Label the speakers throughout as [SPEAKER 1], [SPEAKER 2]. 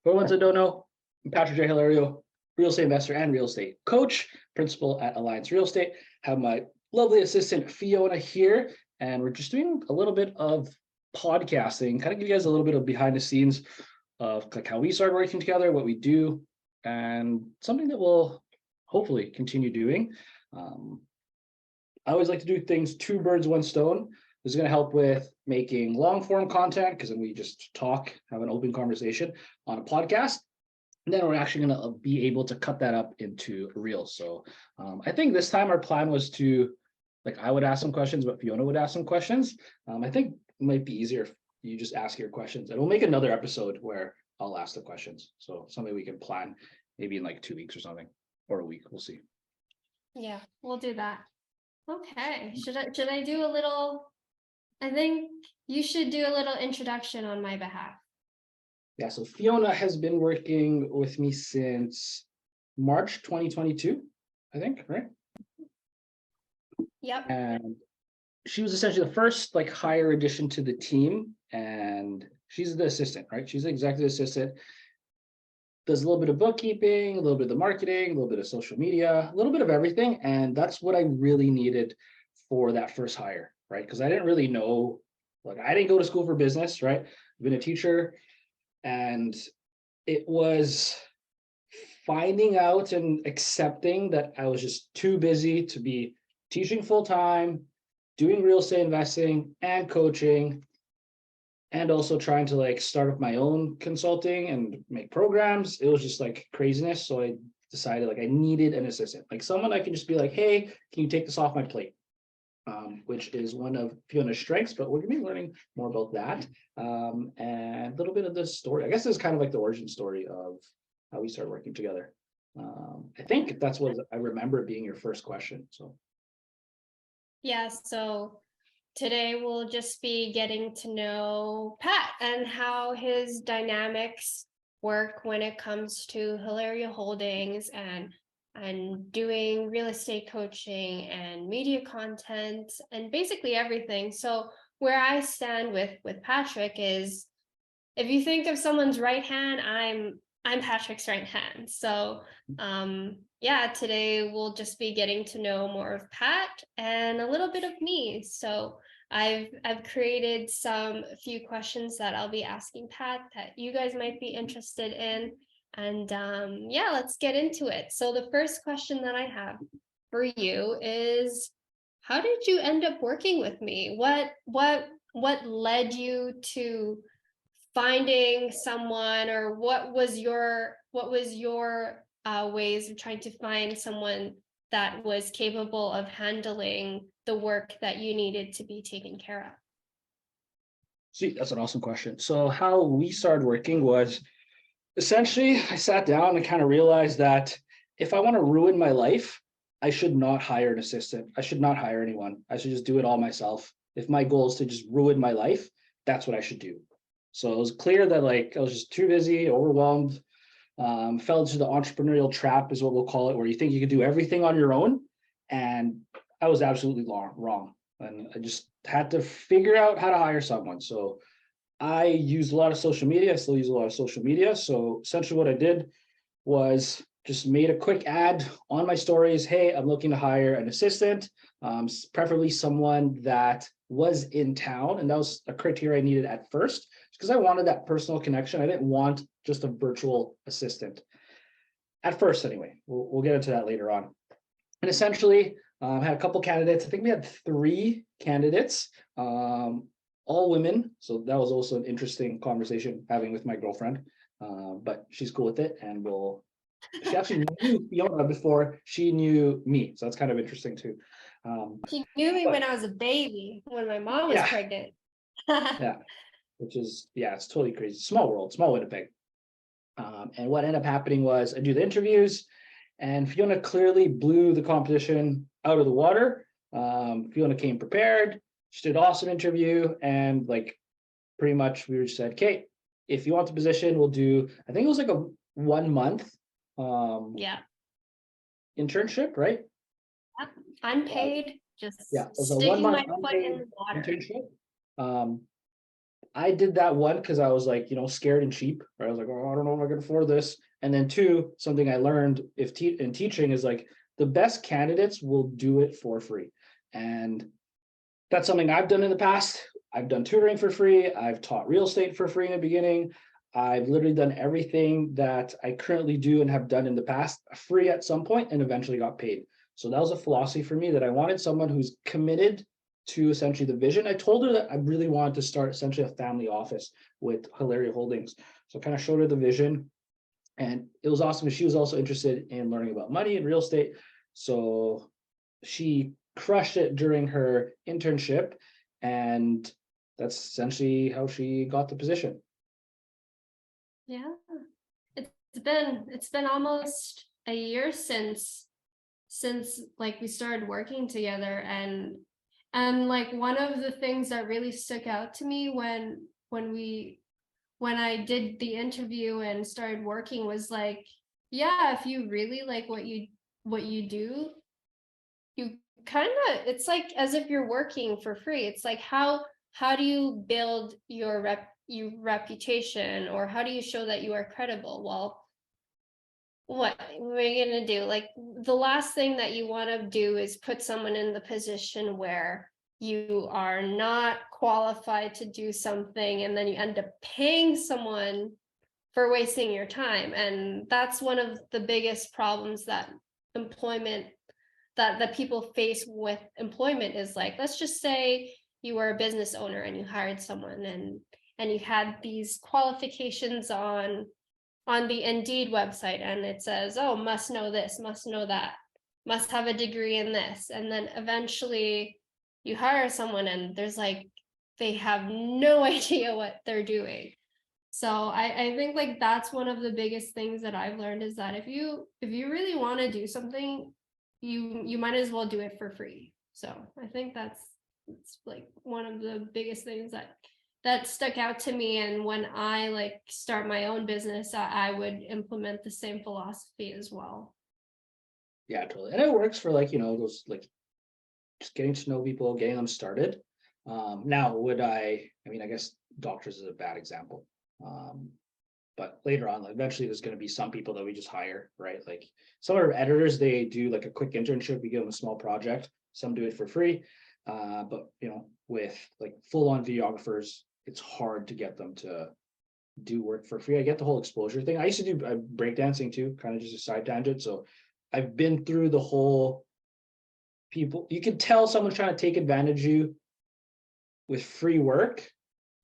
[SPEAKER 1] For the ones that don't know, I'm Patrick J. Hilario, real estate investor and real estate coach, principal at Alliance Real Estate. Have my lovely assistant Fiona here, and we're just doing a little bit of podcasting, kind of give you guys a little bit of behind the scenes of like how we started working together, what we do, and something that we'll hopefully continue doing. I always like to do things two birds, one stone. This is going to help with making long form content because then we just talk, have an open conversation on a podcast. And then we're actually going to be able to cut that up into reels. So I think this time our plan was to, like, I would ask some questions, but Fiona would ask some questions. I think it might be easier if you just ask your questions, and we'll make another episode where I'll ask the questions. So something we can plan maybe in like 2 weeks or something, or a week. We'll see.
[SPEAKER 2] Yeah, we'll do that. Okay. Should I do a little? I think you should do a little introduction on my behalf.
[SPEAKER 1] Yeah, so Fiona has been working with me since March 2022, I think, right?
[SPEAKER 2] Yep.
[SPEAKER 1] And she was essentially the first like hire addition to the team, and she's the assistant, right? She's the executive assistant, does a little bit of bookkeeping, a little bit of the marketing, a little bit of social media, a little bit of everything. And that's what I really needed for that first hire, right? Because I didn't really know, like, I didn't go to school for business, right? I've been a teacher, and it was finding out and accepting that I was just too busy to be teaching full time, doing real estate investing and coaching, and also trying to like start up my own consulting and make programs. It was just like craziness. So I decided like I needed an assistant, like someone I can just be like, hey, can you take this off my plate? Which is one of Fiona's strengths, but we're gonna be learning more about that. And a little bit of the story. I guess this is kind of like the origin story of how we started working together. I think that's what I remember being your first question. So
[SPEAKER 2] Yeah, so today we'll just be getting to know Pat and how his dynamics work when it comes to Hilario Holdings and doing real estate coaching and media content and basically everything. So where I stand with Patrick is, if you think of someone's right hand, I'm Patrick's right hand. So yeah, today we'll just be getting to know more of Pat and a little bit of me. So I've created a few questions that I'll be asking Pat that you guys might be interested in. And yeah, let's get into it. So the first question that I have for you is, how did you end up working with me? What led you to finding someone, or what was your ways of trying to find someone that was capable of handling the work that you needed to be taken care of?
[SPEAKER 1] see, that's an awesome question. So how we started working was essentially I sat down and kind of realized that if I want to ruin my life, I should not hire an assistant. I should not hire anyone. I should just do it all myself. If my goal is to just ruin my life, that's what I should do. So it was clear that like I was just too busy, overwhelmed, fell into the entrepreneurial trap is what we'll call it, where you think you can do everything on your own. And I was absolutely wrong. And I just had to figure out how to hire someone. So I used a lot of social media. I still use a lot of social media. So essentially what I did was just made a quick ad on my stories. Hey, I'm looking to hire an assistant, preferably someone that was in town. And that was a criteria I needed at first, because I wanted that personal connection. I didn't want just a virtual assistant at first anyway. We'll get into that later on. And essentially, I had a couple candidates. I think we had 3 candidates, all women. So that was also an interesting conversation having with my girlfriend, but she's cool with it. And she actually knew Fiona before she knew me. So that's kind of interesting too.
[SPEAKER 2] She knew me when I was a baby, when my mom was pregnant.
[SPEAKER 1] Yeah, which is, yeah, it's totally crazy. Small world, small Winnipeg. And what ended up happening was I do the interviews, and Fiona clearly blew the competition out of the water. Fiona came prepared. She did an awesome interview, and like pretty much we just said, okay, if you want the position, we'll do, I think it was like a 1 month internship, right?
[SPEAKER 2] Yep. Unpaid, just
[SPEAKER 1] yeah, it was a
[SPEAKER 2] sticking
[SPEAKER 1] 1 month
[SPEAKER 2] my foot in the water.
[SPEAKER 1] internship. I did that one because I was like, scared and cheap. Right? I was like, oh, I don't know if I can afford this. And then two, something I learned in teaching is like the best candidates will do it for free. And that's something I've done in the past. I've done tutoring for free. I've taught real estate for free in the beginning. I've literally done everything that I currently do and have done in the past free at some point and eventually got paid. So that was a philosophy for me, that I wanted someone who's committed to essentially the vision. I told her that I really wanted to start essentially a family office with Hilaria Holdings. So I kind of showed her the vision, and it was awesome. She was also interested in learning about money and real estate. So she crushed it during her internship, and that's essentially how she got the position.
[SPEAKER 2] Yeah. It's been almost a year since like we started working together, and like one of the things that really stuck out to me when I did the interview and started working was like, yeah, if you really like what you do, you kind of, it's like as if you're working for free. It's like how do you build your reputation, or how do you show that you are credible? Well, what we're gonna do, like the last thing that you want to do is put someone in the position where you are not qualified to do something, and then you end up paying someone for wasting your time. And that's one of the biggest problems that employment that people face with employment is, like, let's just say you were a business owner and you hired someone, and you had these qualifications on the Indeed website, and it says, oh, must know this, must know that, must have a degree in this. And then eventually you hire someone and there's like, they have no idea what they're doing. So I think like that's one of the biggest things that I've learned, is that if you really want to do something, you might as well do it for free. So I think it's like one of the biggest things that stuck out to me. And when I like start my own business, I would implement the same philosophy as well.
[SPEAKER 1] Yeah, totally. And it works for like, those like just getting to know people, getting them started. Now, I guess doctors is a bad example. But later on, like, eventually there's going to be some people that we just hire, right? Like some of our editors, they do like a quick internship. We give them a small project. Some do it for free. But with like full-on videographers, it's hard to get them to do work for free. I get the whole exposure thing. I used to do breakdancing too, kind of just a side tangent. So I've been through the whole people. You can tell someone's trying to take advantage of you with free work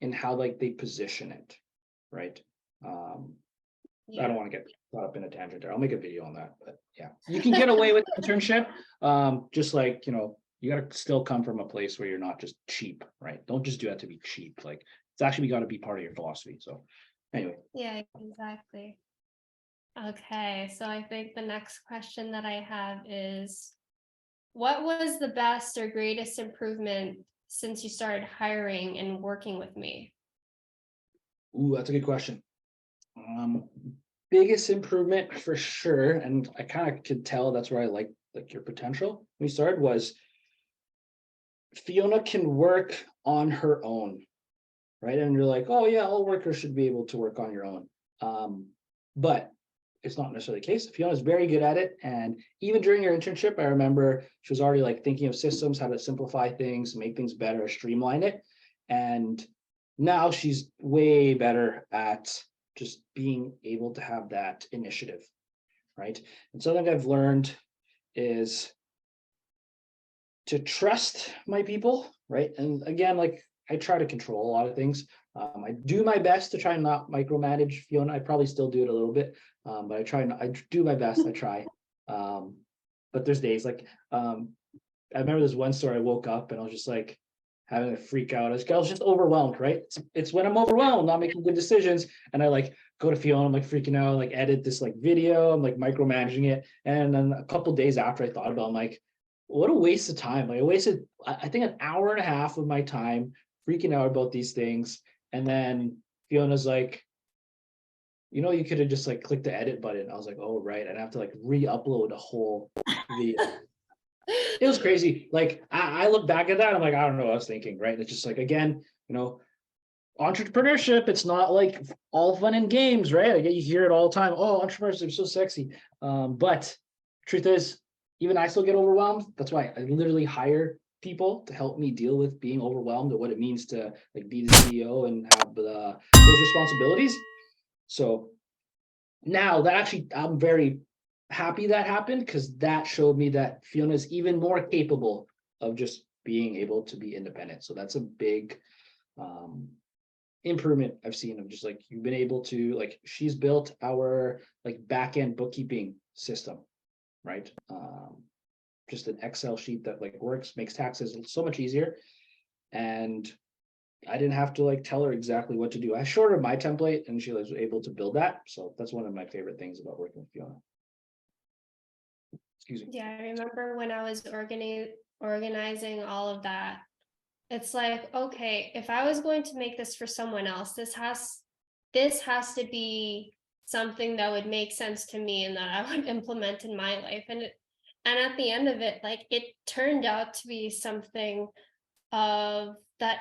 [SPEAKER 1] and how like they position it, right? I don't want to get caught up in a tangent there. I'll make a video on that, but yeah, you can get away with internship. Just like, you got to still come from a place where you're not just cheap, right? Don't just do that to be cheap. Like it's actually got to be part of your philosophy. So anyway.
[SPEAKER 2] Yeah, exactly. Okay, so I think the next question that I have is, what was the best or greatest improvement since you started hiring and working with me?
[SPEAKER 1] Ooh, that's a good question. Biggest improvement for sure, and I kind of could tell that's where I like your potential when we started, was Fiona can work on her own, right? And you're like, oh yeah, all workers should be able to work on your own. But it's not necessarily the case. Fiona's very good at it. And even during your internship, I remember she was already like thinking of systems, how to simplify things, make things better, streamline it. And now she's way better at just being able to have that initiative, right? And something I've learned is to trust my people, right? And again, like I try to control a lot of things. I do my best to try and not micromanage Fiona. I probably still do it a little bit, but I do my best. I try. But there's days like, I remember this one story. I woke up and I was just like having a freak out. I was just overwhelmed, right? It's when I'm overwhelmed, not making good decisions. And I like go to Fiona, I'm like freaking out, like edit this like video, I'm like micromanaging it. And then a couple days after I thought about it, I'm like, what a waste of time. Like I wasted, I think, an hour and a half of my time freaking out about these things. And then Fiona's like, you could have just like clicked the edit button. I was like, oh, right. I'd have to like re-upload a whole video. It was crazy. Like I look back at that, I'm like, I don't know what I was thinking, right? It's just like, again, entrepreneurship, it's not like all fun and games, right? I get you hear it all the time. Oh, entrepreneurship is so sexy. But truth is, even I still get overwhelmed. That's why I literally hire people to help me deal with being overwhelmed and what it means to like be the CEO and have those responsibilities. So now that actually I'm very happy that happened because that showed me that Fiona is even more capable of just being able to be independent. So that's a big um, improvement I've seen of just like you've been able to like she's built our like back end bookkeeping system, right? Just an Excel sheet that like works, makes taxes so much easier. And I didn't have to like tell her exactly what to do. I showed her my template and she was able to build that. So that's one of my favorite things about working with Fiona. Excuse me.
[SPEAKER 2] Yeah, I remember when I was organizing all of that. It's like, okay, if I was going to make this for someone else, this has to be something that would make sense to me and that I would implement in my life. And at the end of it, like it turned out to be something of that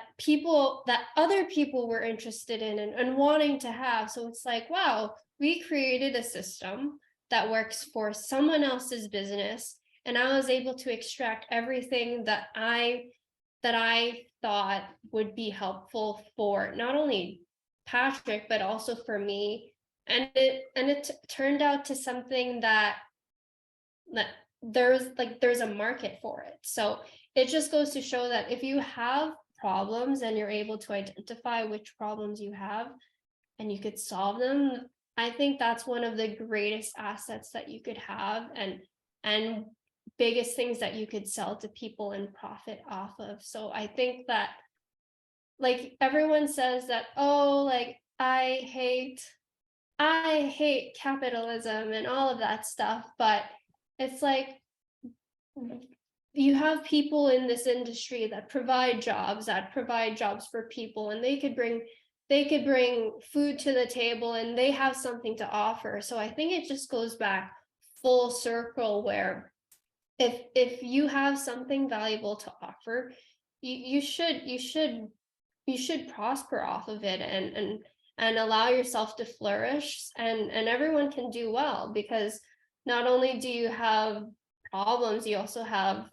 [SPEAKER 2] other people were interested in and wanting to have. So it's like, wow, we created a system that works for someone else's business. And I was able to extract everything that I thought would be helpful for not only Patrick, but also for me. And it turned out to something that there's a market for it. So it just goes to show that if you have problems and you're able to identify which problems you have and you could solve them, I think that's one of the greatest assets that you could have and biggest things that you could sell to people and profit off of. So I think that like everyone says that, oh, like I hate capitalism and all of that stuff, but it's like you have people in this industry that provide jobs for people, and they could bring food to the table and they have something to offer. So I think it just goes back full circle where if you have something valuable to offer, you should prosper off of it and allow yourself to flourish, and everyone can do well, because not only do you have problems, you also have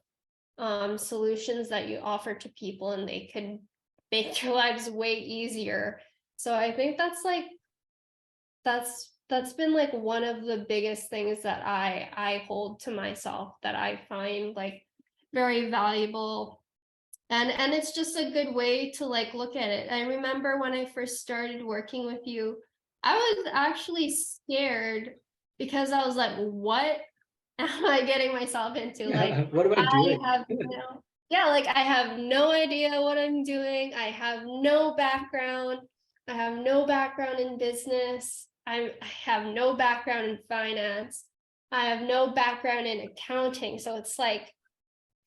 [SPEAKER 2] solutions that you offer to people, and they could make your lives way easier. So I think that's been like one of the biggest things that I hold to myself, that I find like very valuable. And it's just a good way to like look at it. I remember when I first started working with you, I was actually scared because I was like, what am I getting myself into? Like,
[SPEAKER 1] What am I
[SPEAKER 2] I
[SPEAKER 1] doing?
[SPEAKER 2] have no, yeah, like I have no idea what I'm doing. I have no background. I have no background in business. I have no background in finance. I have no background in accounting. So it's like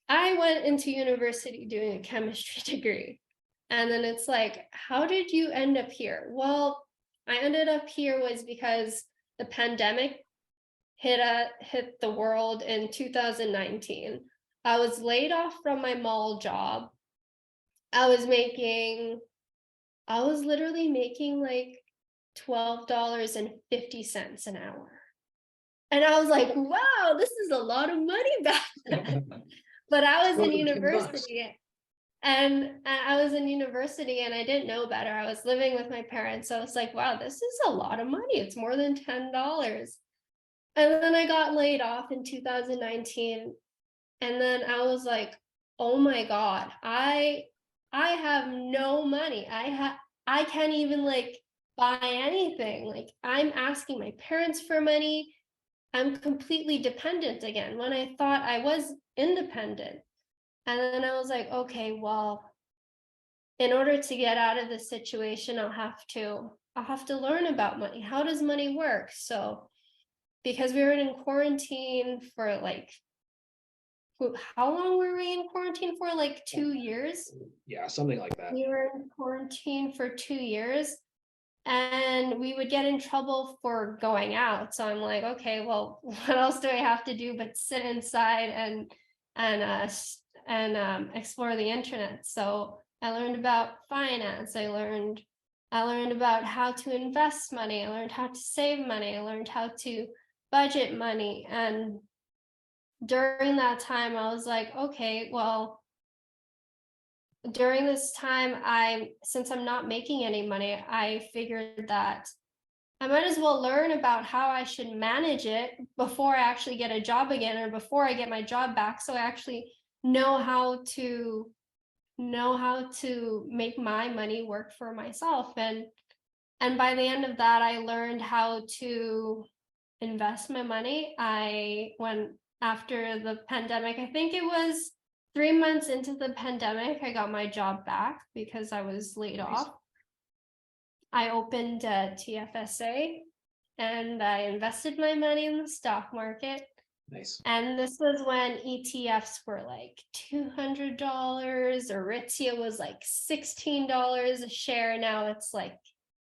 [SPEAKER 2] I went into university doing a chemistry degree. And then it's like, how did you end up here? Well, I ended up here was because the pandemic hit the world in 2019. I was laid off from my mall job. I was making, I was literally making like $12.50 an hour. And I was like, wow, this is a lot of money back then. But I was
[SPEAKER 1] More
[SPEAKER 2] in
[SPEAKER 1] than $10.
[SPEAKER 2] university, and I didn't know better. I was living with my parents. So I was like, wow, this is a lot of money. It's more than $10. And then I got laid off in 2019. And then I was like, oh my God, I have no money. I can't even like buy anything. Like I'm asking my parents for money. I'm completely dependent again when I thought I was independent. And then I was like, okay, well, in order to get out of this situation, I'll have to learn about money. How does money work? So because we were in quarantine for like, how long were we in quarantine for? Like 2 years?
[SPEAKER 1] Yeah, something like that.
[SPEAKER 2] We were in quarantine for 2 years, and we would get in trouble for going out. So I'm like, okay, well, what else do I have to do but sit inside and explore the internet? So I learned about finance. I learned I learned about how to invest money. I learned how to save money. I learned how to budget money. And during that time, I was like, okay, well, during this time, since I'm not making any money, I figured that I might as well learn about how I should manage it before I actually get a job again, or before I get my job back. So I actually know how to make my money work for myself. And by the end of that, I learned how to invest my money. When after the pandemic, I think it was 3 months into the pandemic, I got my job back because I was laid
[SPEAKER 1] Nice.
[SPEAKER 2] off. I opened a TFSA and I invested my money in the stock market.
[SPEAKER 1] Nice.
[SPEAKER 2] And this was when ETFs were like $200, Aritzia was like $16 a share. Now it's like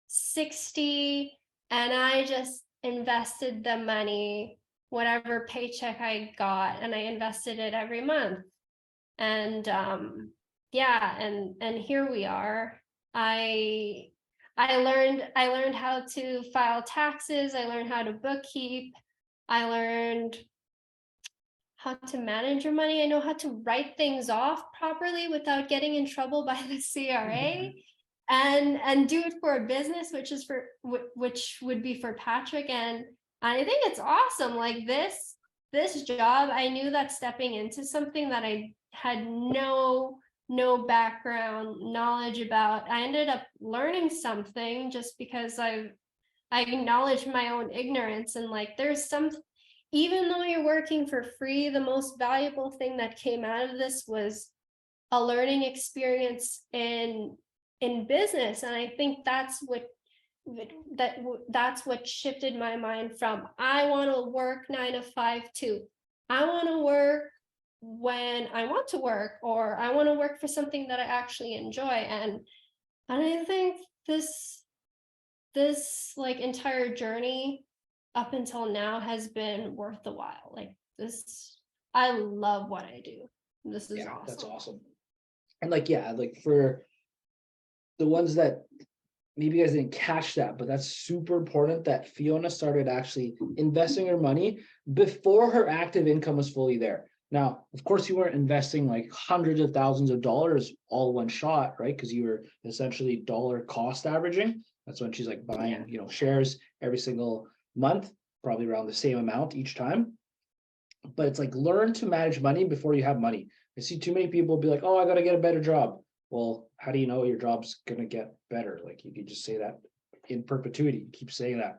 [SPEAKER 2] 60. And I just invested the money, whatever paycheck I got, and I invested it every month. And yeah, and here we are. I learned how to file taxes, I learned how to bookkeep, I learned how to manage your money. I know how to write things off properly without getting in trouble by the CRA, and do it for a business, which would be for Patrick. And I think it's awesome. Like this job, I knew that stepping into something that I had no background knowledge about, I ended up learning something just because I acknowledged my own ignorance. And like even though you're working for free, the most valuable thing that came out of this was a learning experience in business. And I think that's what shifted my mind from I want to work 9 to 5 to I want to work when I want to work, or I want to work for something that I actually enjoy. And I think this like entire journey up until now has been worth the while. Like this, I love what I do. This is awesome.
[SPEAKER 1] That's awesome. And like, yeah, like for the ones that maybe you guys didn't catch that, but that's super important that Fiona started actually investing her money before her active income was fully there. Now, of course, you weren't investing like hundreds of thousands of dollars all one shot, right? Because you were essentially dollar cost averaging. That's when she's like buying, shares every single month, probably around the same amount each time. But it's like learn to manage money before you have money. I see too many people be like, oh, I got to get a better job. Well, how do you know your job's going to get better? Like you could just say that in perpetuity, you keep saying that.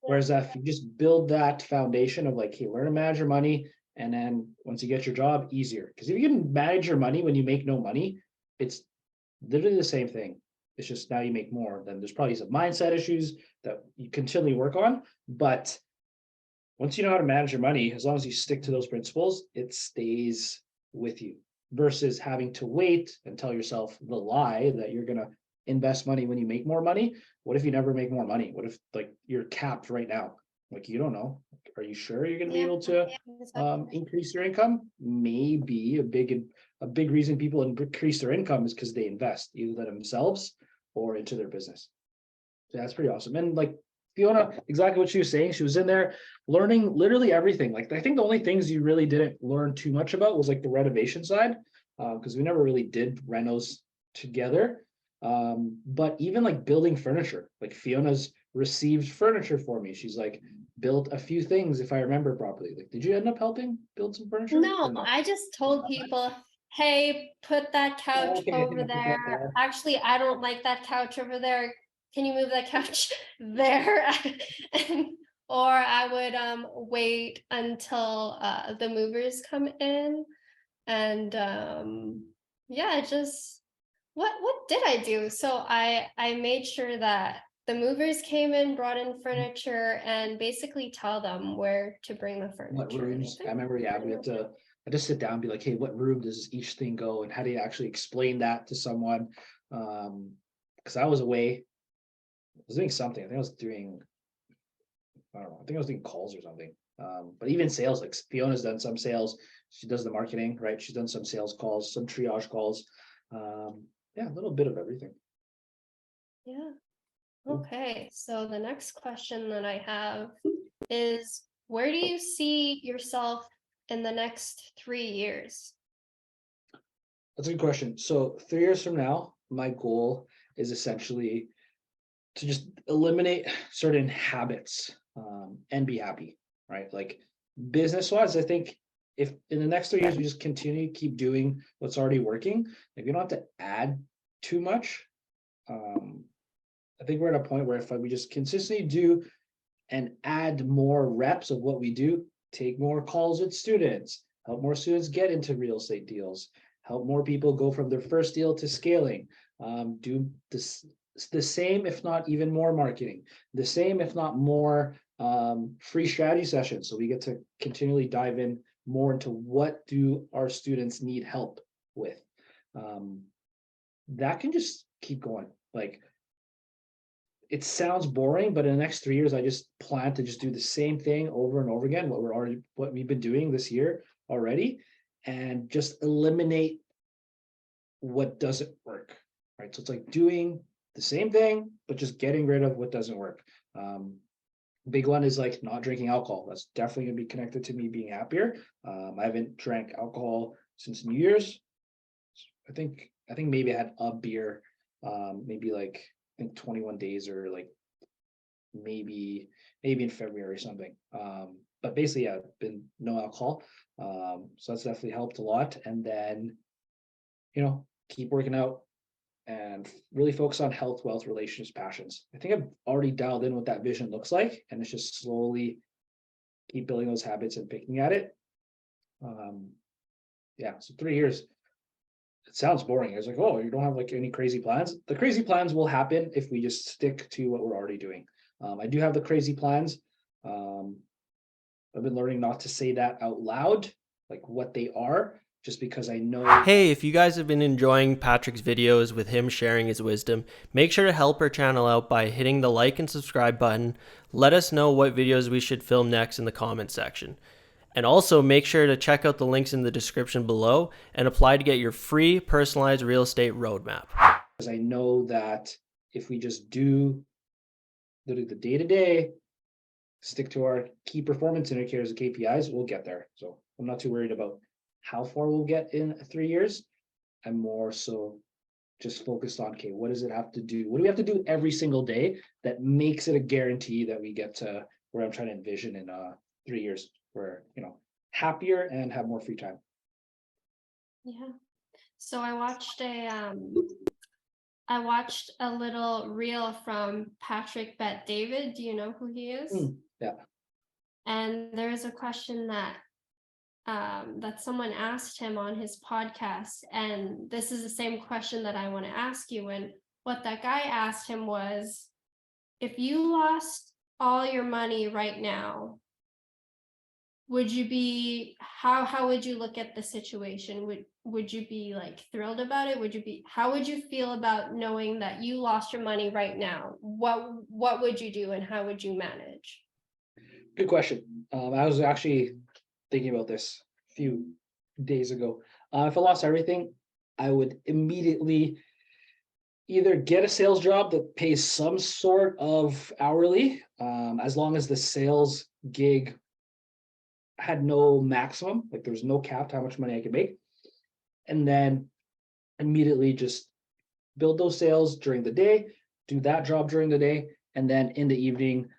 [SPEAKER 1] Whereas if you just build that foundation of like, hey, learn to manage your money. And then once you get your job, easier. Because if you can manage your money when you make no money, it's literally the same thing. It's just now you make more. Then there's probably some mindset issues that you continually work on. But once you know how to manage your money, as long as you stick to those principles, it stays with you versus having to wait and tell yourself the lie that you're going to invest money when you make more money. What if you never make more money? What if like you're capped right now? Like, you don't know. Are you sure you're going to be able to increase your income? Maybe a big reason people increase their income is because they invest either themselves or into their business. So that's pretty awesome. And like Fiona, exactly what she was saying. She was in there learning literally everything. Like I think the only things you really didn't learn too much about was like the renovation side, because we never really did renos together. But even like building furniture, like Fiona's received furniture for me. She's like built a few things, if I remember properly. Like, did you end up helping build some furniture?
[SPEAKER 2] No, I just told people, hey, put that couch over there. Actually, I don't like that couch over there. Can you move that couch there? Or I would wait until the movers come in. And yeah, just what did I do? So I made sure that the movers came in, brought in furniture, and basically tell them where to bring the furniture.
[SPEAKER 1] What rooms? I remember, yeah, we had to just sit down and be like, hey, what room does each thing go? And how do you actually explain that to someone? Because I was away. I was doing something. I think I was doing, I don't know, I think I was doing calls or something. But even sales, like Fiona's done some sales. She does the marketing, right? She's done some sales calls, some triage calls. Yeah, a little bit of everything.
[SPEAKER 2] Yeah. Okay, so the next question that I have is, where do you see yourself in the next 3 years?
[SPEAKER 1] That's a good question. So 3 years from now, my goal is essentially to just eliminate certain habits and be happy, right? Like business wise, I think if in the next 3 years we just continue to keep doing what's already working, like we don't have to add too much. Um, I think we're at a point where if we just consistently do and add more reps of what we do, take more calls with students, help more students get into real estate deals, help more people go from their first deal to scaling, do this the same, if not even more marketing, the same, if not more free strategy sessions. So we get to continually dive in more into what do our students need help with. Um, that can just keep going. Like it sounds boring, but in the next 3 years, I just plan to just do the same thing over and over again, what we've been doing this year already, and just eliminate what doesn't work. Right. So it's like doing the same thing, but just getting rid of what doesn't work. Um, Big one is like not drinking alcohol. That's definitely gonna be connected to me being happier. I haven't drank alcohol since New Year's. I think maybe I had a beer, maybe like I think 21 days or like maybe in February or something. But basically, yeah, been no alcohol. So that's definitely helped a lot. And then, keep working out and really focus on health, wealth, relationships, passions. I think I've already dialed in what that vision looks like, and it's just slowly keep building those habits and picking at it. Um, yeah, so 3 years. It sounds boring. It's like, oh, you don't have like any crazy plans. The crazy plans will happen if we just stick to what we're already doing. I do have the crazy plans. Um, I've been learning not to say that out loud, like what they are, just because I know.
[SPEAKER 3] Hey, if you guys have been enjoying Patrick's videos with him sharing his wisdom, make sure to help our channel out by hitting the like and subscribe button. Let us know what videos we should film next in the comments section. And also make sure to check out the links in the description below and apply to get your free personalized real estate roadmap.
[SPEAKER 1] Because I know that if we just do the day to day, stick to our key performance indicators and KPIs, we'll get there. So I'm not too worried about how far we'll get in 3 years. I'm more so just focused on, okay, what does it have to do? What do we have to do every single day that makes it a guarantee that we get to where I'm trying to envision in 3 years, where, happier and have more free time.
[SPEAKER 2] Yeah. So I watched a little reel from Patrick Bet David. Do you know who he is?
[SPEAKER 1] Yeah.
[SPEAKER 2] And there's a question that someone asked him on his podcast, and this is the same question that I want to ask you. And what that guy asked him was, if you lost all your money right now, would you be how would you look at the situation? Would you be like thrilled about it? How would you feel about knowing that you lost your money right now? What would you do and how would you manage?
[SPEAKER 1] Good question. I was actually thinking about this a few days ago. If I lost everything, I would immediately either get a sales job that pays some sort of hourly, as long as the sales gig had no maximum, like there's no cap to how much money I could make. And then immediately just build those sales during the day, do that job during the day, and then in the evening,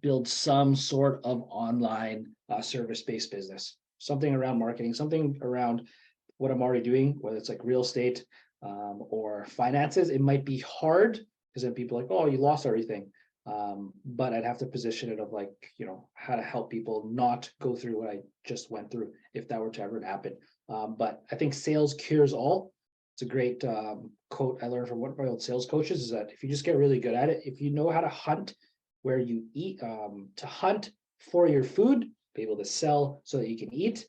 [SPEAKER 1] build some sort of online service-based business, something around marketing, something around what I'm already doing, whether it's like real estate or finances. It might be hard because then people are like, oh, you lost everything. But I'd have to position it of like, how to help people not go through what I just went through if that were to ever happen. But I think sales cures all. It's a great quote I learned from one of my old sales coaches, is that if you just get really good at it, if you know how to hunt where you eat, to hunt for your food, be able to sell so that you can eat,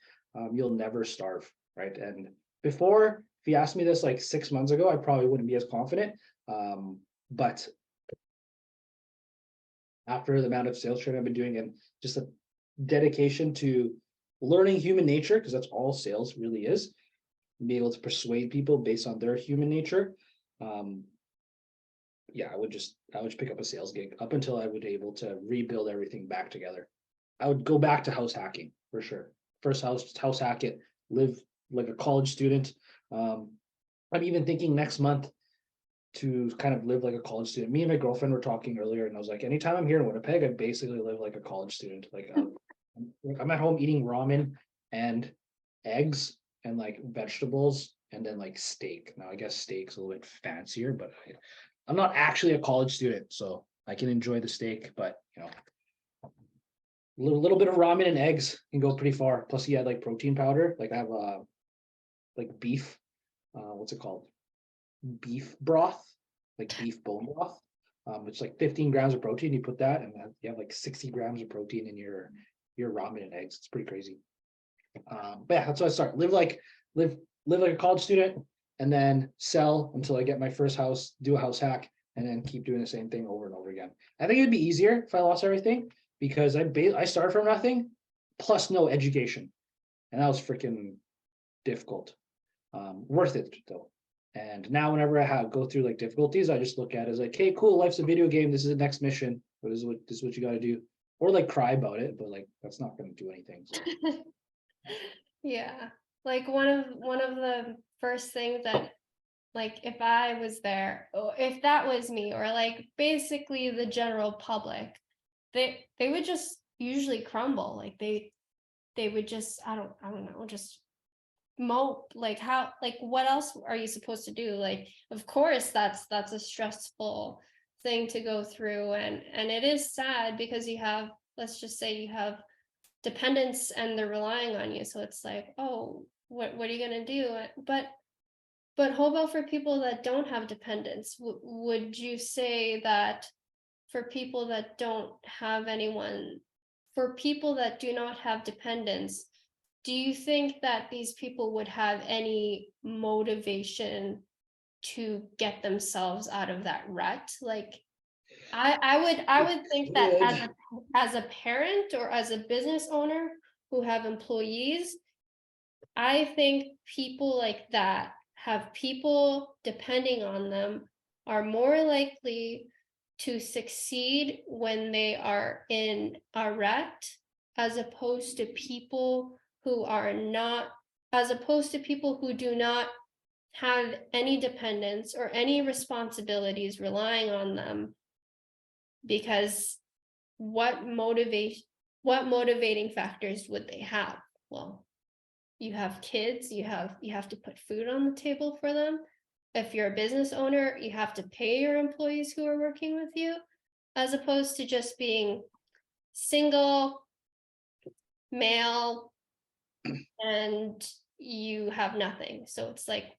[SPEAKER 1] you'll never starve, right? And before, if you asked me this like 6 months ago, I probably wouldn't be as confident. But after the amount of sales training I've been doing and just a dedication to learning human nature, because that's all sales really is, be able to persuade people based on their human nature. yeah, I would just pick up a sales gig up until I would able to rebuild everything back together. I would go back to house hacking for sure. First house hack it, live like a college student. I'm even thinking next month to kind of live like a college student. Me and my girlfriend were talking earlier, and I was like, anytime I'm here in Winnipeg, I basically live like a college student. Like I'm at home eating ramen and eggs and like vegetables and then like steak. Now I guess steak's a little bit fancier, but I'm not actually a college student, so I can enjoy the steak. But you know, little bit of ramen and eggs can go pretty far. Plus, you had like protein powder. Like I have like beef. What's it called? Beef broth, like beef bone broth. It's like 15 grams of protein. You put that, and then you have like 60 grams of protein in your ramen and eggs. It's pretty crazy. But yeah, that's how I start. Live like a college student, and then sell until I get my first house. Do a house hack, and then keep doing the same thing over and over again. I think it'd be easier if I lost everything because I started from nothing, plus no education, and that was freaking difficult. Worth it though. And now whenever I go through like difficulties, I just look at it as like, hey, cool, life's a video game. This is the next mission. This is what you got to do. Or like cry about it, but like that's not going to do anything. So.
[SPEAKER 2] Yeah. Like one of the first things that, like, if I was there, or if that was me, or like basically the general public, they would just usually crumble. Like they would just, I don't know, just mope. Like how, like what else are you supposed to do? Like, of course that's a stressful thing to go through, and it is sad because you have, let's just say you have dependents and they're relying on you, so it's like, oh, what are you going to do? But how about for people that don't have dependents? Would you say that for people that don't have anyone, for people that do not have dependents, do you think that these people would have any motivation to get themselves out of that rut? Like, I would think that as a parent or as a business owner who have employees, I think people like that have people depending on them are more likely to succeed when they are in a rut, as opposed to people who do not have any dependence or any responsibilities relying on them. Because what motivating factors would they have? Well, you have kids, you have to put food on the table for them. If you're a business owner, you have to pay your employees who are working with you, as opposed to just being single, male, and you have nothing. So it's like,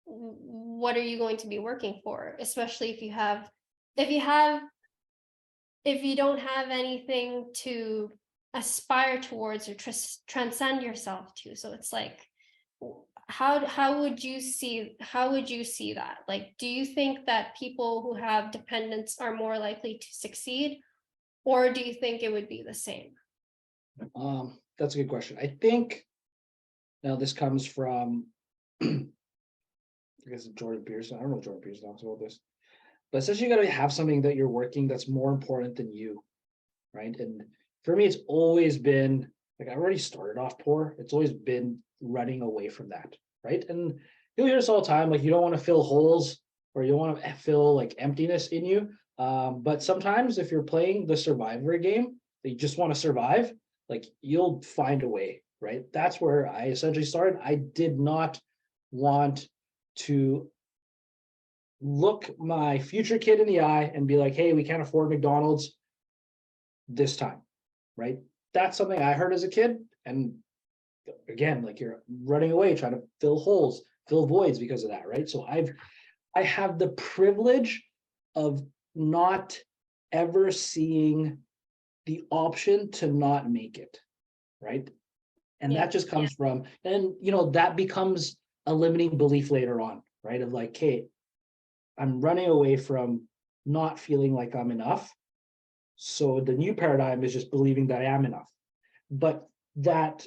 [SPEAKER 2] what are you going to be working for? Especially if you don't have anything to aspire towards or transcend yourself to. So it's like, how would you see that? Like, do you think that people who have dependents are more likely to succeed, or do you think it would be the same?
[SPEAKER 1] That's a good question. I think now this comes from I guess Jordan Peterson. I don't know if Jordan Peterson talks about this, but essentially you got to have something that you're working that's more important than you, right? And for me, it's always been like, I've already started off poor. It's always been running away from that, right? And you'll hear this all the time, like you don't want to fill holes or you don't want to fill like emptiness in you. But sometimes if you're playing the survivor game, that you just want to survive, like you'll find a way, right? That's where I essentially started. I did not want to look my future kid in the eye and be like, hey, we can't afford McDonald's this time, right? That's something I heard as a kid. And again, like you're running away, trying to fill holes, fill voids because of that, right? So I have the privilege of not ever seeing the option to not make it, right? And that just comes from, and that becomes a limiting belief later on, right? Of like, hey, I'm running away from not feeling like I'm enough. So the new paradigm is just believing that I am enough. But that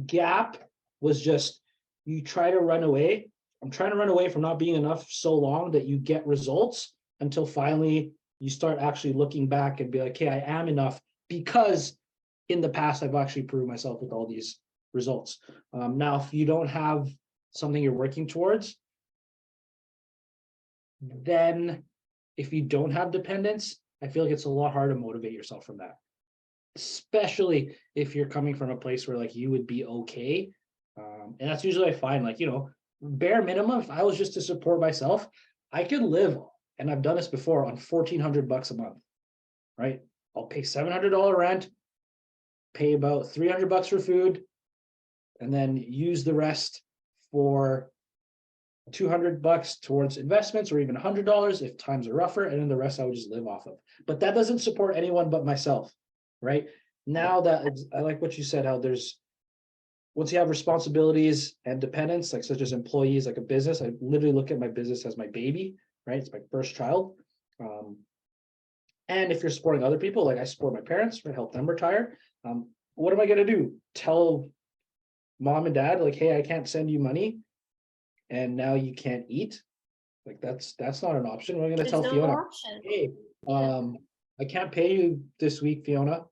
[SPEAKER 1] gap was just, you try to run away. I'm trying to run away from not being enough so long that you get results until finally you start actually looking back and be like, hey, I am enough, because in the past I've actually proved myself with all these results. Now, if you don't have something you're working towards, then if you don't have dependence, I feel like it's a lot harder to motivate yourself from that. Especially if you're coming from a place where like you would be okay. And that's usually I find, like, bare minimum, if I was just to support myself, I could live, and I've done this before, on $1,400 a month, right? I'll pay $700 rent, pay about $300 for food, and then use the rest for $200 towards investments, or even $100 if times are rougher, and then the rest I would just live off of. But that doesn't support anyone but myself, right? Now that I like what you said, how there's, once you have responsibilities and dependents, like such as employees, like a business, I literally look at my business as my baby, right? It's my first child. And if you're supporting other people, like I support my parents, I help them retire. What am I going to do? Tell mom and dad, like, hey, I can't send you money, and now you can't eat? Like, that's not an option. We're going to
[SPEAKER 2] There's
[SPEAKER 1] tell
[SPEAKER 2] no
[SPEAKER 1] Fiona,
[SPEAKER 2] option.
[SPEAKER 1] hey, I can't pay you this week, Fiona.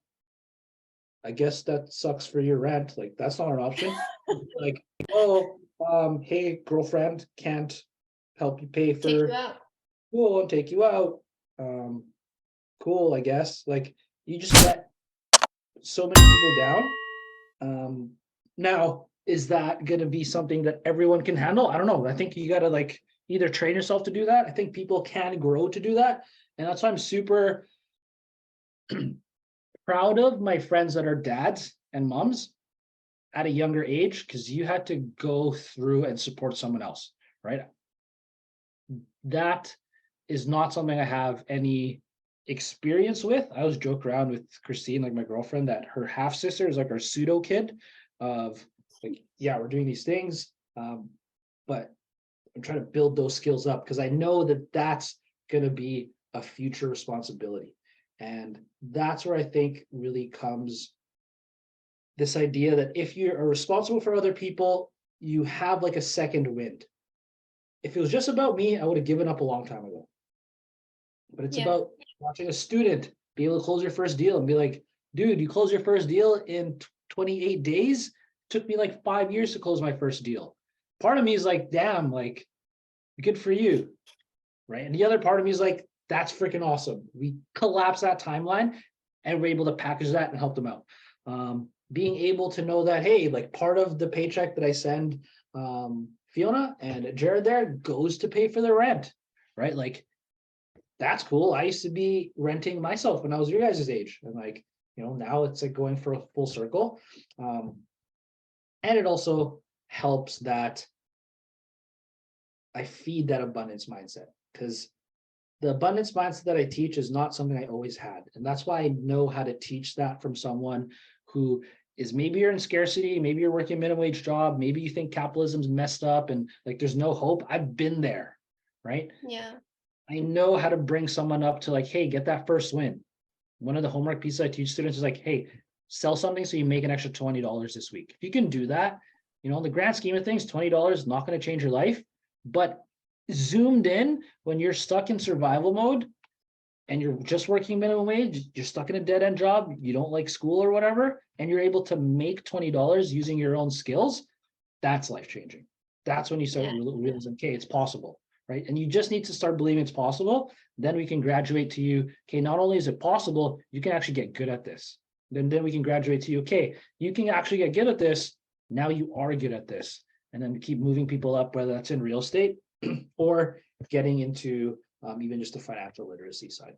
[SPEAKER 1] I guess that sucks for your rent. Like, that's not an option. Like, oh, hey, girlfriend, can't help you pay
[SPEAKER 2] Take you
[SPEAKER 1] for
[SPEAKER 2] out.
[SPEAKER 1] school and take you out. Cool, I guess. Like, you just let so many people down. Now, is that gonna be something that everyone can handle? I don't know. I think you gotta like either train yourself to do that. I think people can grow to do that. And that's why I'm super proud of my friends that are dads and moms at a younger age, because you had to go through and support someone else, right? That is not something I have any experience with. I always joke around with Christine, like my girlfriend, that her half sister is like our pseudo kid of like, yeah, we're doing these things. But I'm trying to build those skills up, because I know that that's going to be a future responsibility. And that's where I think really comes this idea that if you are responsible for other people, you have like a second wind. If it was just about me, I would have given up a long time ago. But it's
[SPEAKER 2] Yeah.
[SPEAKER 1] about watching a student be able to close your first deal and be like, dude, you close your first deal in 28 days. It took me like 5 years to close my first deal. Part of me is like, damn, like, good for you, right? And the other part of me is like, that's freaking awesome. We collapse that timeline and we're able to package that and help them out. Being able to know that, hey, like part of the paycheck that I send Fiona and Jared there goes to pay for the rent, right? Like, that's cool. I used to be renting myself when I was your guys' age. And like, now it's like going for a full circle. And it also helps that I feed that abundance mindset, because the abundance mindset that I teach is not something I always had. And that's why I know how to teach that from someone who is, maybe you're in scarcity, maybe you're working a minimum wage job, maybe you think capitalism's messed up and like there's no hope. I've been there, right?
[SPEAKER 2] Yeah.
[SPEAKER 1] I know how to bring someone up to like, hey, get that first win. One of the homework pieces I teach students is like, hey, sell something so you make an extra $20 this week. If you can do that, in the grand scheme of things, $20 is not going to change your life. But zoomed in, when you're stuck in survival mode and you're just working minimum wage, you're stuck in a dead end job, you don't like school or whatever, and you're able to make $20 using your own skills, that's life changing. That's when you start realizing, okay, it's possible, right? And you just need to start believing it's possible. Then we can graduate to you, okay, not only is it possible, you can actually get good at this. Then we can graduate to you, okay, you can actually get good at this. Now you are good at this. And then keep moving people up, whether that's in real estate or getting into even just the financial literacy side.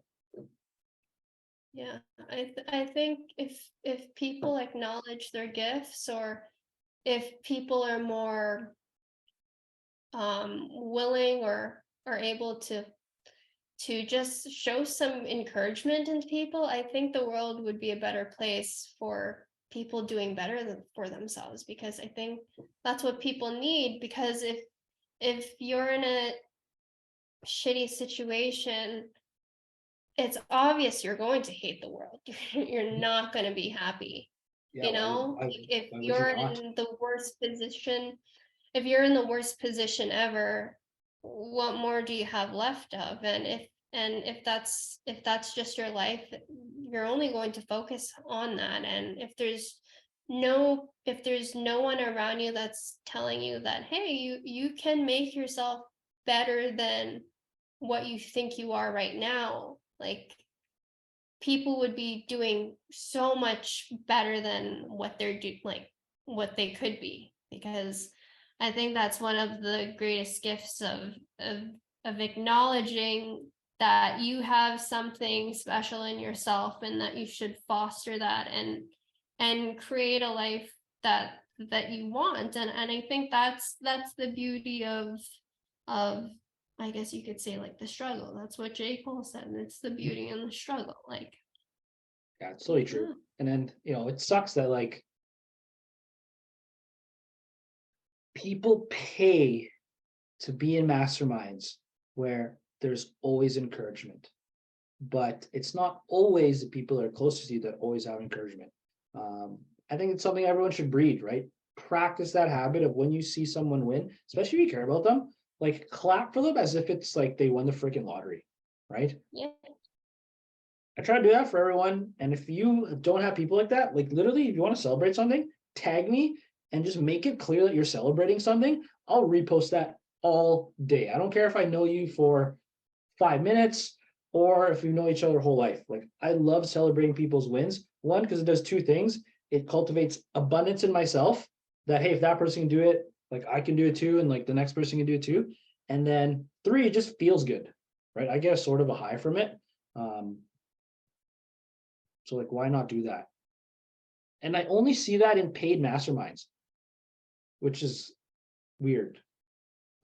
[SPEAKER 2] Yeah, I think if people acknowledge their gifts, or if people are more willing or are able to just show some encouragement into people, I think the world would be a better place for people doing better for themselves, because I think that's what people need. Because if you're in a shitty situation, it's obvious you're going to hate the world. You're not going to be happy.
[SPEAKER 1] Yeah,
[SPEAKER 2] If
[SPEAKER 1] why would you
[SPEAKER 2] you're
[SPEAKER 1] not?
[SPEAKER 2] in the worst position, if you're in the worst position ever, what more do you have left of? And And if that's just your life, you're only going to focus on that. And if there's no one around you that's telling you that, hey, you can make yourself better than what you think you are right now, like, people would be doing so much better than what they're like what they could be. Because I think that's one of the greatest gifts of acknowledging that you have something special in yourself, and that you should foster that and create a life that you want. And I think that's the beauty of I guess you could say, like, the struggle. That's what J. Cole said. And it's the beauty in the struggle. Like,
[SPEAKER 1] Yeah, it's totally true. And then, it sucks that like people pay to be in masterminds where there's always encouragement, but it's not always the people that are closest to you that always have encouragement. I think it's something everyone should breed, right? Practice that habit of when you see someone win, especially if you care about them, like clap for them as if it's like they won the freaking lottery, right?
[SPEAKER 2] yeah.
[SPEAKER 1] I try to do that for everyone. And if you don't have people like that, like literally, if you want to celebrate something, tag me and just make it clear that you're celebrating something. I'll repost that all day. I don't care if I know you for 5 minutes or if you know each other whole life. Like, I love celebrating people's wins. One, because it does two things. It cultivates abundance in myself that, hey, if that person can do it, like I can do it too. And like the next person can do it too. And then 3, it just feels good, right? I get a sort of a high from it. So like, why not do that? And I only see that in paid masterminds, which is weird.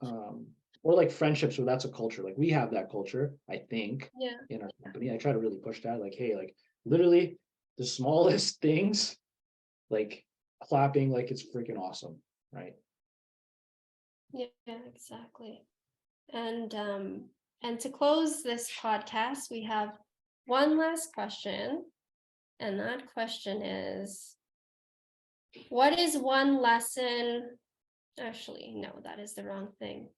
[SPEAKER 1] Or like friendships where that's a culture. Like, we have that culture, I think,
[SPEAKER 2] Yeah.
[SPEAKER 1] in our company. I try to really push that. Like, hey, like literally the smallest things, like clapping, like it's freaking awesome, right?
[SPEAKER 2] Yeah, exactly. And to close this podcast, we have one last question. And that question is, what is one lesson? Actually, no, that is the wrong thing.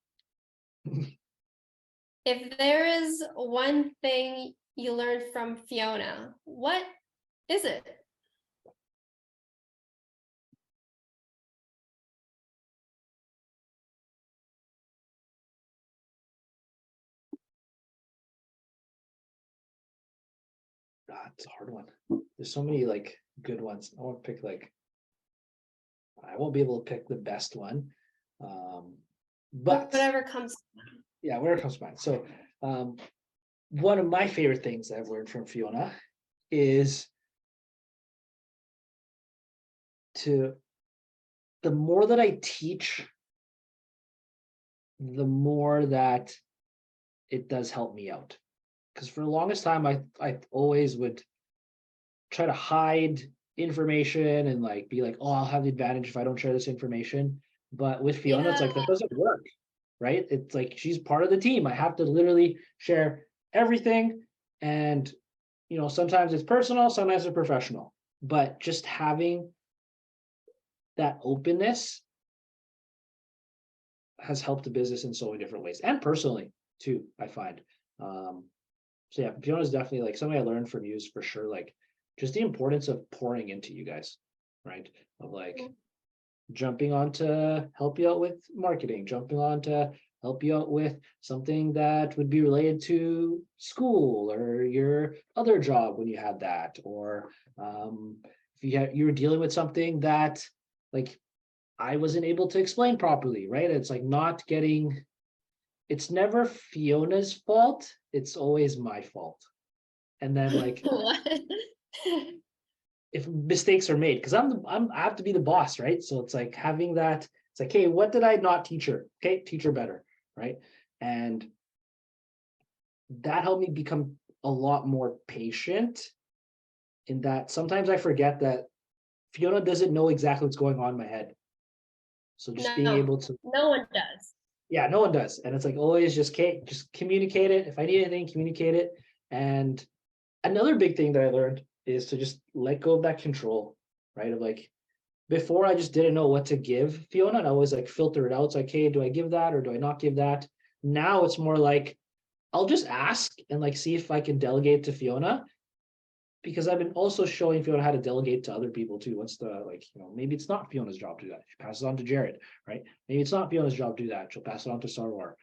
[SPEAKER 2] If there is one thing you learned from Fiona, what is it?
[SPEAKER 1] God, it's a hard one. There's so many like good ones. I won't pick like, I won't be able to pick the best one. But
[SPEAKER 2] Whatever comes.
[SPEAKER 1] yeah, where it comes to mind. So one of my favorite things that I've learned from Fiona is the more that I teach, the more that it does help me out. Because for the longest time, I always would try to hide information and like be like, oh, I'll have the advantage if I don't share this information. But with Fiona, it's like that doesn't work, right? It's like she's part of the team. I have to literally share everything. And sometimes it's personal, sometimes it's professional. But just having that openness has helped the business in so many different ways, and personally too, I find. So yeah, Fiona's definitely like something I learned from you, is for sure, like just the importance of pouring into you guys, right? Of like jumping on to help you out with marketing, jumping on to help you out with something that would be related to school or your other job when you had that, or if you were dealing with something that like I wasn't able to explain properly, right? It's like not getting, it's never Fiona's fault, it's always my fault. And then like if mistakes are made, because I have to be the boss, right? So it's like having that, it's like, hey, what did I not teach her? Okay, teach her better, right? And that helped me become a lot more patient, in that sometimes I forget that Fiona doesn't know exactly what's going on in my head. So just being able to,
[SPEAKER 2] no one does.
[SPEAKER 1] Yeah, no one does. And it's like always just communicate it. If I need anything, communicate it. And another big thing that I learned is to just let go of that control, right? Of like, before I just didn't know what to give Fiona, and I always like filter it out. It's like, hey, do I give that or do I not give that? Now it's more like, I'll just ask and like see if I can delegate to Fiona, because I've been also showing Fiona how to delegate to other people too. What's the, like, maybe it's not Fiona's job to do that. She passes it on to Jared, right? Maybe it's not Fiona's job to do that. She'll pass it on to Sarwar.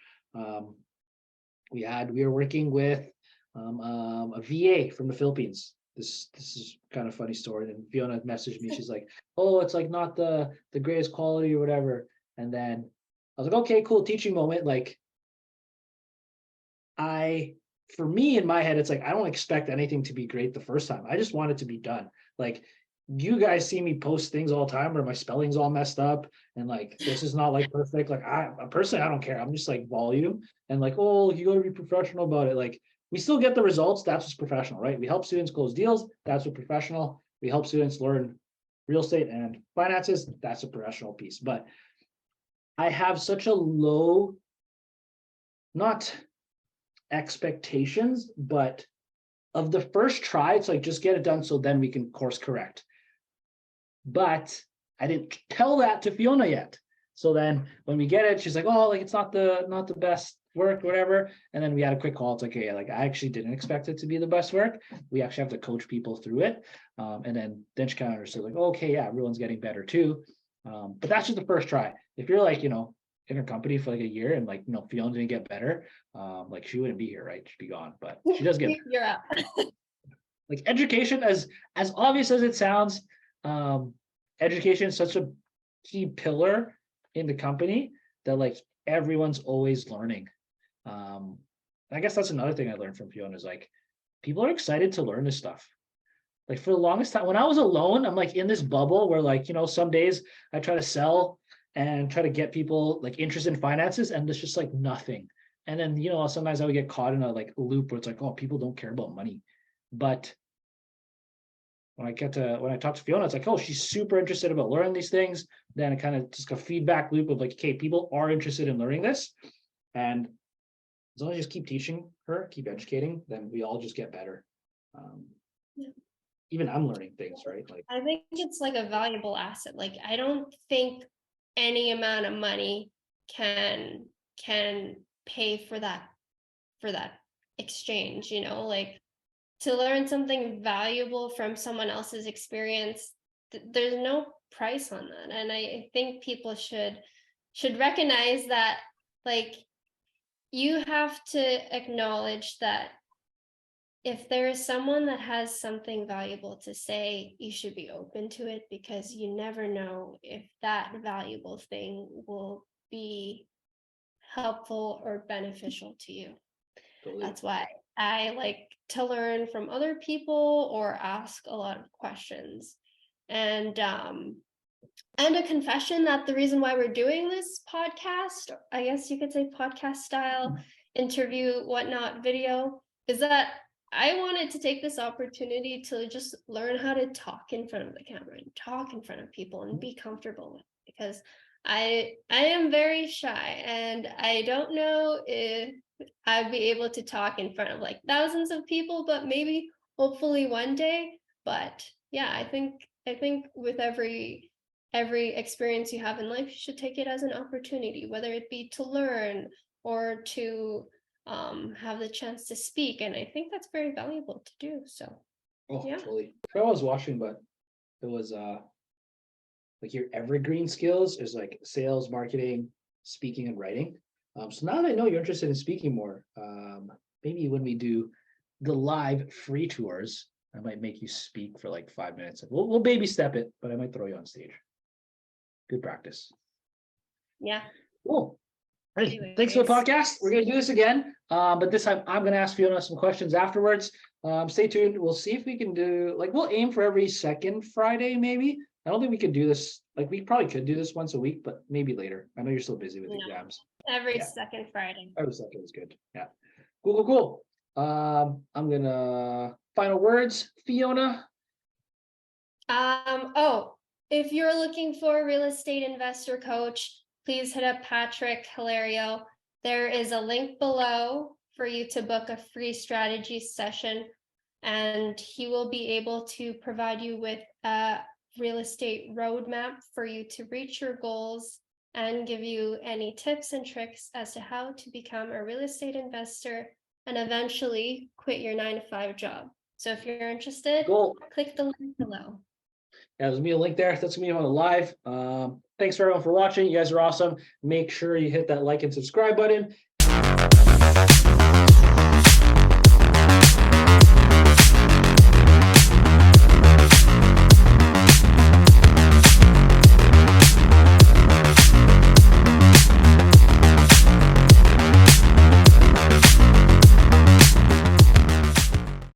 [SPEAKER 1] We were working with a VA from the Philippines. This is kind of funny story. And Fiona messaged me. She's like, "Oh, it's like not the greatest quality or whatever." And then I was like, "Okay, cool, teaching moment." Like, for me in my head, it's like I don't expect anything to be great the first time. I just want it to be done. Like, you guys see me post things all the time where my spelling's all messed up and like this is not like perfect. Like, I personally, I don't care. I'm just like volume and like, oh, you gotta be professional about it. Like, we still get the results. That's what's professional, right? We help students close deals. That's what professional. We help students learn real estate and finances. That's a professional piece. But I have such a low, not expectations, but of the first try, it's like just get it done so then we can course correct. But I didn't tell that to Fiona yet. So then when we get it, she's like, "Oh, like it's not the best work, whatever." And then we had a quick call. It's like, "Okay, like I actually didn't expect it to be the best work. We actually have to coach people through it." And then she kind of understood, like, "Okay, yeah, everyone's getting better too." But that's just the first try. If you're like, in her company for like a year and like, Fiona didn't get better, like she wouldn't be here, right? She'd be gone. But she does get
[SPEAKER 2] You're up.
[SPEAKER 1] like education, as obvious as it sounds, education is such a key pillar in the company that like everyone's always learning. I guess that's another thing I learned from Fiona is like people are excited to learn this stuff. Like for the longest time when I was alone, I'm like in this bubble where like, some days I try to sell and try to get people like interested in finances and it's just like nothing. And then, sometimes I would get caught in a like loop where it's like, oh, people don't care about money. But when I talk to Fiona, it's like, oh, she's super interested about learning these things. Then it kind of just a feedback loop of like, okay, people are interested in learning this. And as long as you just keep teaching her, keep educating, then we all just get better.
[SPEAKER 2] Yeah.
[SPEAKER 1] Even I'm learning things, right? Like,
[SPEAKER 2] I think it's like a valuable asset. Like, I don't think any amount of money can pay for that exchange, like to learn something valuable from someone else's experience, there's no price on that. And I think people should recognize that, like, you have to acknowledge that if there is someone that has something valuable to say, you should be open to it, because you never know if that valuable thing will be helpful or beneficial to you.
[SPEAKER 1] totally.
[SPEAKER 2] That's why I like to learn from other people or ask a lot of questions. And a confession that the reason why we're doing this podcast, I guess you could say podcast style interview, whatnot video, is that I wanted to take this opportunity to just learn how to talk in front of the camera and talk in front of people and be comfortable with it, because I am very shy and I don't know if I'd be able to talk in front of like thousands of people, but maybe hopefully one day. But yeah, I think with every experience you have in life, you should take it as an opportunity, whether it be to learn or to have the chance to speak. And I think that's very valuable to do. So
[SPEAKER 1] Oh,
[SPEAKER 2] yeah.
[SPEAKER 1] totally. I was watching, but it was like your evergreen skills is like sales, marketing, speaking, and writing. So now that I know you're interested in speaking more, maybe when we do the live free tours, I might make you speak for like 5 minutes. We'll baby step it, but I might throw you on stage. Good practice.
[SPEAKER 2] Yeah.
[SPEAKER 1] Cool. Hey, thanks for the podcast. We're going to do this again, but this time I'm going to ask Fiona some questions afterwards. Stay tuned. We'll see if we can do, like, we'll aim for every second Friday, maybe. I don't think we could do this, like, we probably could do this once a week, but maybe later. I know you're so busy with exams.
[SPEAKER 2] Every second Friday.
[SPEAKER 1] Every second is good. Yeah. Cool. I'm going to, final words, Fiona.
[SPEAKER 2] If you're looking for a real estate investor coach, please hit up Patrick Hilario. There is a link below for you to book a free strategy session, and he will be able to provide you with a real estate roadmap for you to reach your goals and give you any tips and tricks as to how to become a real estate investor and eventually quit your 9-to-5 job. So if you're interested,
[SPEAKER 1] Cool.
[SPEAKER 2] click the link below.
[SPEAKER 1] Yeah, there's gonna be a link there. That's gonna be on the live. Thanks for everyone for watching. You guys are awesome. Make sure you hit that like and subscribe button.